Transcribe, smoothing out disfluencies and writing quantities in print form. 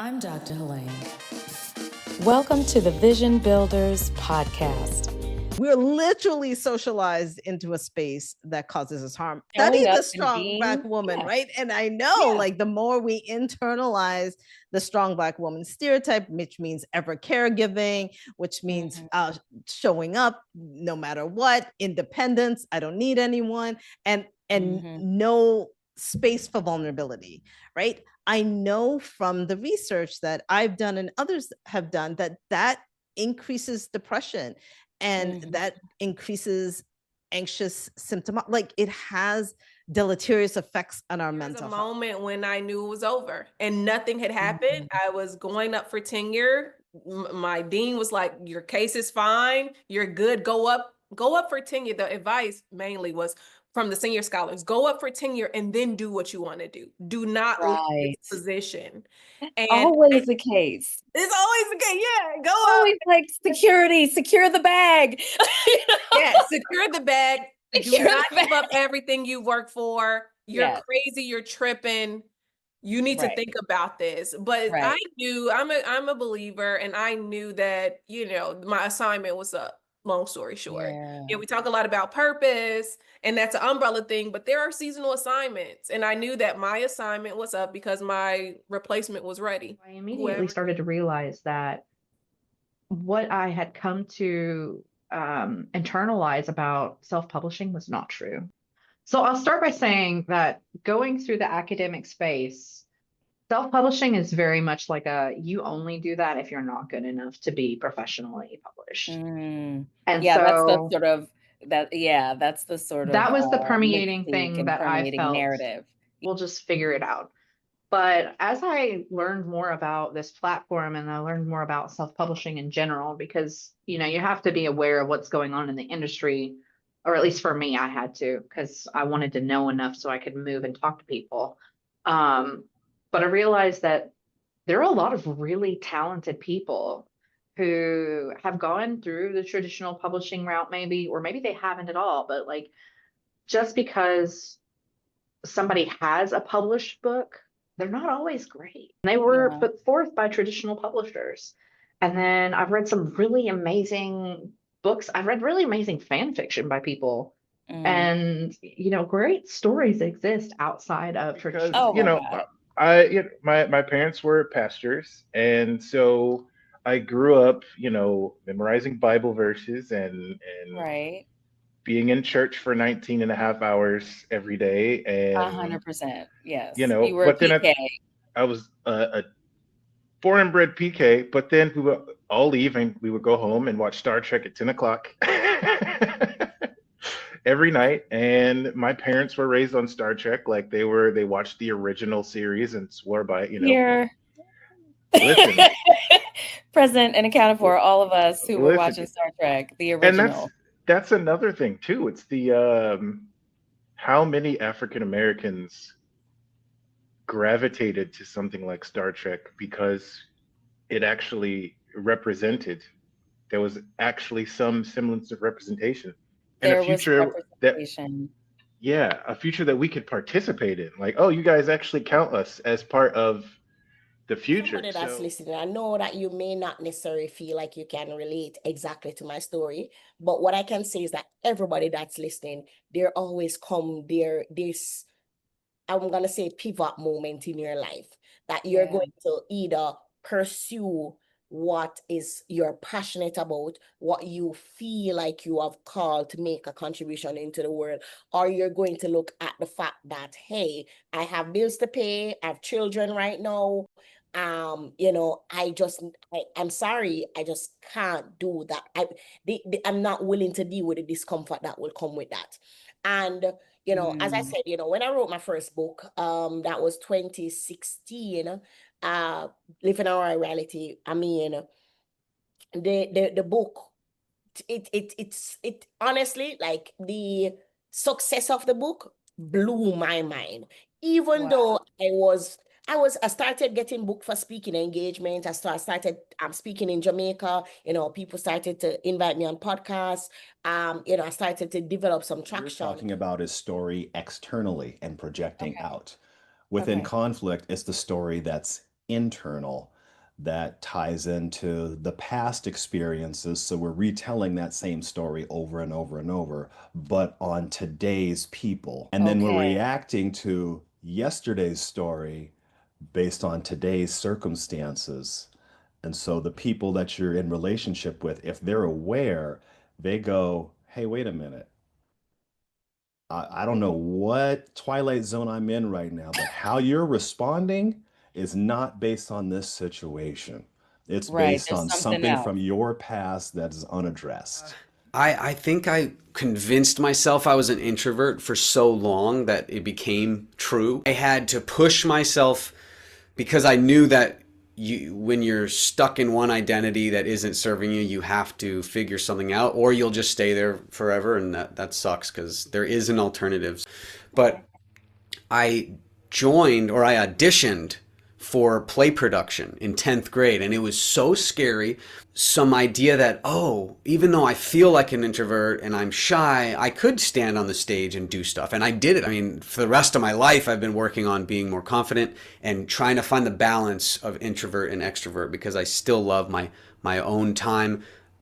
I'm Dr. Helene. Welcome to the Vision Builders Podcast. We're literally socialized into a space that causes us harm. Study the strong Black woman, right? And I know like the more we internalize the strong Black woman stereotype, which means ever caregiving, which means showing up no matter what, independence, I don't need anyone, and no space for vulnerability, right? I know from the research that I've done and others have done that increases depression and that increases anxious symptom. Like it has deleterious effects on our mental health. There was a moment when I knew it was over and nothing had happened. I was going up for tenure. My dean was like, your case is fine. You're good. Go up for tenure. The advice mainly was from the senior scholars, go up for tenure and then do what you want to do. Do not leave this position. And always the case. It's always the case. Yeah. Go always up. Like security, secure the bag. Yeah, secure the bag. Do not give up everything you work for. You're crazy. You're tripping. You need to think about this. But I knew I'm a believer, and I knew that, my assignment was up. Long story short. Yeah, we talk a lot about purpose, and that's an umbrella thing, but there are seasonal assignments. And I knew that my assignment was up because my replacement was ready. I immediately started to realize that what I had come to internalize about self-publishing was not true. So I'll start by saying that going through the academic space, self-publishing is very much like you only do that if you're not good enough to be professionally published. And that's the sort of that's the sort of that was the permeating thing that I felt. Narrative. We'll just figure it out. But as I learned more about this platform and I learned more about self-publishing in general, because you have to be aware of what's going on in the industry, or at least for me, I had to, because I wanted to know enough so I could move and talk to people. But I realized that there are a lot of really talented people who have gone through the traditional publishing route, maybe, or maybe they haven't at all. But like, just because somebody has a published book, they're not always great. They were put forth by traditional publishers. And then I've read some really amazing books. I've read really amazing fan fiction by people. And, great stories exist outside of traditional. My parents were pastors, and so I grew up, memorizing Bible verses and being in church for 19 and a half hours every day. And 100%. Yes. You were but then I was a born and bred PK, but then we would all leave and we would go home and watch Star Trek at 10 o'clock. Every night. And my parents were raised on Star Trek. Like they watched the original series and swore by it, Here. Listen. Present and accounted for, all of us who were watching Star Trek, the original. And that's another thing too. It's the how many African Americans gravitated to something like Star Trek because it actually represented, there was actually some semblance of representation. And a future a future that we could participate in. Like, oh, you guys actually count us as part of the future. Somebody that's listening, I know that you may not necessarily feel like you can relate exactly to my story, but what I can say is that everybody that's listening, there always come this, I'm gonna say, pivot moment in your life that you're going to either pursue what is you're passionate about, what you feel like you have called to make a contribution into the world, or you're going to look at the fact that, hey, I have bills to pay, I have children right now, I'm sorry, I just can't do that. I'm not willing to deal with the discomfort that will come with that. And as I said, when I wrote my first book, that was 2016, Living Our Reality. I mean, the book, it honestly, like, the success of the book blew my mind. Even though I started getting booked for speaking engagements. I'm speaking in Jamaica. People started to invite me on podcasts. I started to develop some traction. You're talking about his story externally and projecting out. Within conflict, it's the story that's internal. that ties into the past experiences. So we're retelling that same story over and over and over, but on today's people. And then we're reacting to yesterday's story based on today's circumstances. And so the people that you're in relationship with, if they're aware, they go, hey, wait a minute. I don't know what twilight zone I'm in right now, but how you're responding is not based on this situation. It's based on something from your past that is unaddressed. I think I convinced myself I was an introvert for so long that it became true. I had to push myself because I knew that when you're stuck in one identity that isn't serving you, you have to figure something out, or you'll just stay there forever, and that sucks because there is an alternative. But I auditioned for play production in 10th grade, and it was so scary. Some idea that, even though I feel like an introvert and I'm shy, I could stand on the stage and do stuff. And I did it. I mean, for the rest of my life, I've been working on being more confident and trying to find the balance of introvert and extrovert, because I still love my own time